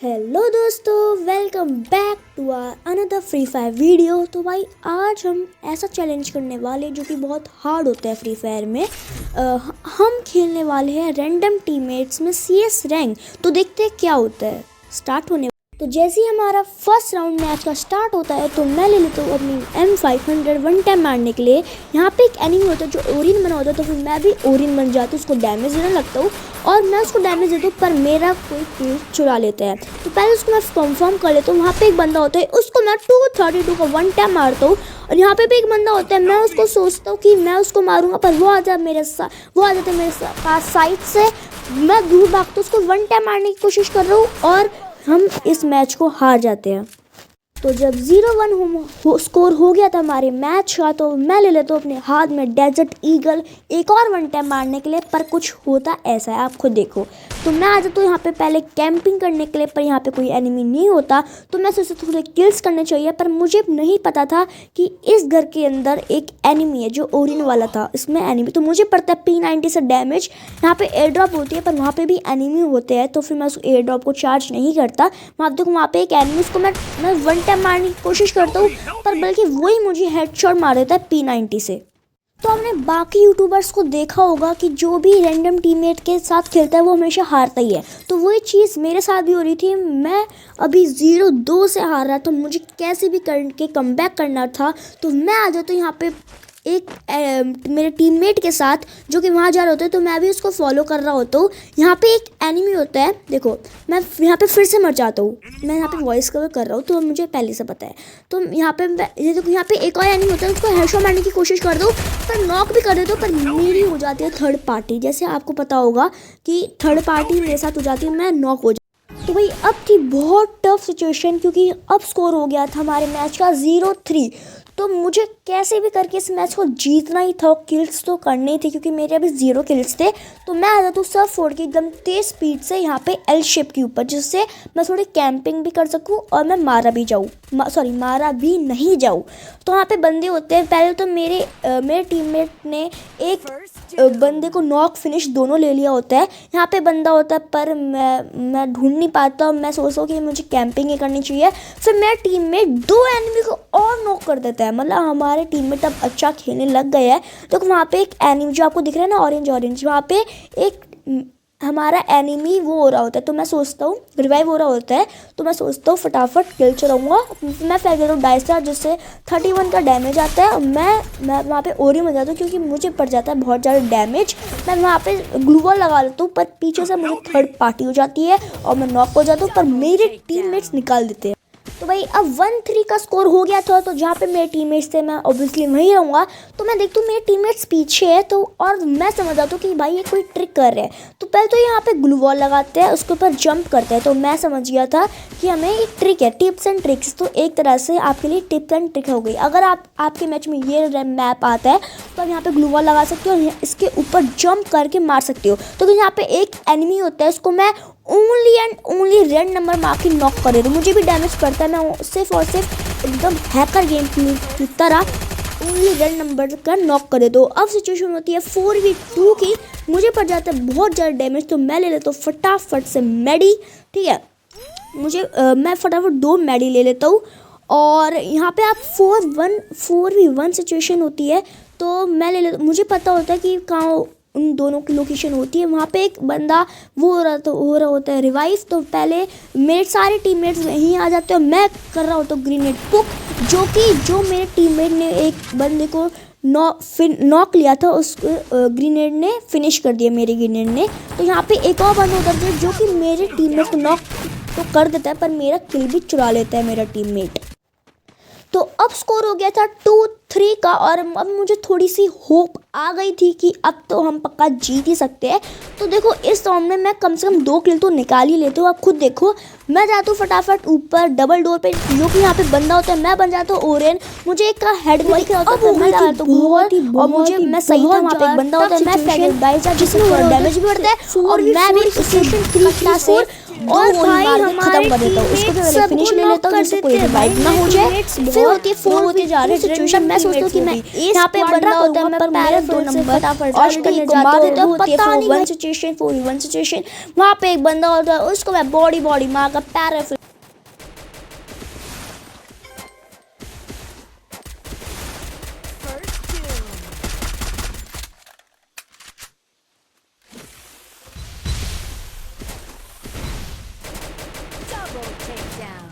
Hello दोस्तों, welcome back to another free fire video. तो भाई आज हम ऐसा चैलेंज करने वाले जो कि बहुत हार्ड होता है फ्री फायर में। हम खेलने वाले हैं रैंडम टीममेट्स में CS रैंक। तो देखते हैं क्या होता है। स्टार्ट होने तो जैसे ही हमारा फर्स्ट राउंड मैच का स्टार्ट होता है तो मैं ले लेता हूँ अपनी M500 वन टाइम मारने के लिए। यहाँ पे एक एनिमी होता है जो ओरिन बना होता है, तो फिर मैं भी ओरिन बन जाती हूँ, उसको डैमेज देने लगता हूँ और मैं उसको डैमेज देता हूँ, पर मेरा कोई किल चुरा लेता है। तो पहले उसको मैं कंफर्म कर लेता हूँ। वहाँ पे एक बंदा होता है, उसको मैं 232 का वन टाइम मारता हूँ। और यहाँ पे भी एक बंदा होता है, मैं उसको सोचता हूँ कि मैं उसको मारूंगा, पर वो आ जाता है मेरे पास साइड से। मैं दूर भागता हूँ, उसको वन टाइम मारने की कोशिश कर रहा हूँ और हम इस मैच को हार जाते हैं। तो जब 0-1 स्कोर हो गया था हमारे मैच का, तो मैं ले लेता हूँ अपने हाथ में डेजर्ट ईगल एक और वन टाइम मारने के लिए। पर कुछ होता ऐसा है, आप खुद देखो। तो मैं आ जाता हूँ यहाँ पे पहले कैंपिंग करने के लिए, पर यहाँ पे कोई एनिमी नहीं होता। तो मैं सोचता थोड़े किल्स करने चाहिए, पर मुझे नहीं पता था कि इस घर के अंदर एक एनिमी है जो ओरिन वाला था। इसमें एनिमी तो मुझे पड़ता है P90 से डैमेज। यहाँ पे एयर ड्रॉप होती है, पर वहाँ पे भी एनिमी होते हैं, तो फिर मैं उस एयर ड्रॉप को चार्ज नहीं करता। वहाँ देखो, वहाँ पे एक एनिमी, उसको मैं वन टाइम मारने की कोशिश करता हूँ, पर बल्कि वही मुझे हेडशॉट मार देता है P90 से। तो हमने बाकी यूट्यूबर्स को देखा होगा कि जो भी रैंडम टीममेट के साथ खेलता है वो हमेशा हारता ही है। तो वही चीज़ मेरे साथ भी हो रही थी। मैं अभी 0-2 से हार रहा था, मुझे कैसे भी करके कमबैक करना था। तो मैं आ जाता हूँ यहाँ पे एक मेरे टीममेट के साथ जो कि वहाँ जा रहे होते हैं, तो मैं भी उसको फॉलो कर रहा होता हूँ। यहाँ पे एक एनिमी होता है, देखो मैं यहाँ पे फिर से मर जाता हूँ। मैं यहाँ पे वॉइस कवर कर रहा हूँ, तो मुझे पहले से पता है। तो यहाँ पे ये देखो, यहाँ पे एक और एनिमी होता है, उसको हेडशॉट मारने की कोशिश कर दो, पर नॉक भी कर देता हूँ, पर मेरी हो जाती है थर्ड पार्टी। जैसे आपको पता होगा कि थर्ड पार्टी मेरे साथ हो जाती है, मैं नॉक हो जाती। तो भाई अब थी बहुत टफ सिचुएशन, क्योंकि अब स्कोर हो गया था हमारे मैच का 0-3। तो मुझे कैसे भी करके इस मैच को जीतना ही था। किल्स तो करने ही थे, क्योंकि मेरे अभी 0 किल्स थे। तो मैं आ जाता हूँ सब फोड़ के एकदम तेज स्पीड से यहाँ पे L शेप के ऊपर, जिससे मैं थोड़ी कैंपिंग भी कर सकूँ और मैं मारा भी नहीं जाऊँ। तो वहाँ पे बंदे होते हैं। पहले तो मेरे टीममेट ने एक बंदे को नॉक फिनिश दोनों ले लिया होता है। यहाँ पे बंदा होता है, पर मैं ढूंढ नहीं पाता। मैं सोचता हूँ कि मुझे कैंपिंग ही करनी चाहिए। फिर मेरा टीममेट 2 एनिमी को और नॉक कर देता है। मतलब हमारे टीममेट अब अच्छा खेलने लग गए हैं। तो वहाँ पे एक एनिमी जो आपको दिख रहा है ना, ऑरेंज, वहाँ पे एक हमारा एनिमी वो हो रहा होता है। तो मैं सोचता हूँ रिवाइव हो रहा होता है, तो मैं सोचता हूँ फटाफट किल चलाऊंगा। मैं फेंक देता हूँ डाइस, जिससे 31 का डैमेज आता है। मैं वहाँ पे ओरिन हो जाता हूँ, क्योंकि मुझे पड़ जाता है बहुत ज़्यादा डैमेज। मैं वहाँ पे ग्लू वॉल लगा लेता हूँ, पर पीछे से मुझे थर्ड पार्टी हो जाती है और मैं नॉक हो जाता हूँ, पर मेरे टीममेट्स निकाल देते हैं। तो भाई अब 1-3 का स्कोर हो गया था। तो जहाँ पे मेरे टीममेट्स थे, मैं ऑब्वियसली वहीं रहूँगा। तो मैं देखता हूँ मेरे टीममेट्स पीछे है, तो और मैं समझ जाता हूँ कि भाई ये कोई ट्रिक कर रहे हैं। तो पहले तो यहाँ पे ग्लू वॉल लगाते हैं, उसके ऊपर जंप करते हैं। तो मैं समझ गया था कि हमें एक ट्रिक है, टिप्स एंड ट्रिक्स। तो एक तरह से आपके लिए टिप्स एंड ट्रिक हो गई। अगर आपके मैच में ये मैप आता है, तो आप यहाँ पे ग्लू वॉल लगा सकते हो और इसके ऊपर जंप करके मार सकते हो। तो यहाँ पे एक एनिमी होता है, उसको मैं only and only red number मार के नॉक कर देता हूँ। मुझे भी डैमेज पड़ता है, मैं सिर्फ और सिर्फ एकदम हैकर गेम की तरह ओनली रेड नंबर का नॉक कर देता हूँ। अब सिचुएशन होती है 4v2 की। मुझे पड़ जाता है बहुत ज़्यादा डैमेज, तो मैं ले लेता हूँ फटाफट से मेडी। ठीक है, मैं फटाफट 2 मेडी ले लेता हूँ। और यहाँ पे आप 4v1 सिचुएशन होती है, तो मैं ले लेता। मुझे पता होता है कि कहाँ उन दोनों की लोकेशन होती है। वहाँ पे एक बंदा वो हो रहा होता है रिवाइव। तो पहले मेरे सारे टीममेट्स यहीं आ जाते हैं, मैं कर रहा होता हूँ ग्रेनेड पुक, जो मेरे टीममेट ने एक बंदे को नॉक लिया था, उस ग्रेनेड ने फिनिश कर दिया मेरे ग्रेनेड ने। तो यहाँ पे एक और बंदा होता है जो कि मेरे टीममेट को नॉक तो कर देता है, पर मेरा किल भी चुरा लेता है मेरा टीममेट। तो अब स्कोर हो गया था 2-3 का, और अब मुझे थोड़ी सी होप आ गई थी कि अब तो हम पक्का जीत ही सकते हैं। तो देखो इस राउंड में मैं कम से कम 2 किल तो निकाल ही लेती हूँ। आप खुद देखो, मैं जाता हूँ फटाफट ऊपर डबल डोर पे, जो कि यहाँ पे बंदा होता है। मैं बन जाता हूँ ओरेन, मुझे एक का हेड भी दिख रहा होता है, मैं डालता हूँ बहुत ही, और मुझे मैं सही था। वहाँ पे एक बंदा होता है, मैं फेंक डाइस जिसमें डैमेज भी बढ़ता है, और मैं भी सिचुएशन 3 से और गोली भाई मार के खत्म कर देता हूँ उसको। मैं पहले फिनिश ले लेता हूँ जिससे कोई रिवाइव ना हो जाए। फिर होती है 4 जा रही सिचुएशन। मैं सोचता हूँ कि मैं यहाँ पे बंदा होता है, मैं पर मेरे 2 नंबर फटाफट रश करने जाता हूँ। होती है 4v1 सिचुएशन, 4v1 सिचुएशन। वहाँ पे एक बंदा होता है, उसको मैं बॉडी मार कर पैराफिल Double takedown.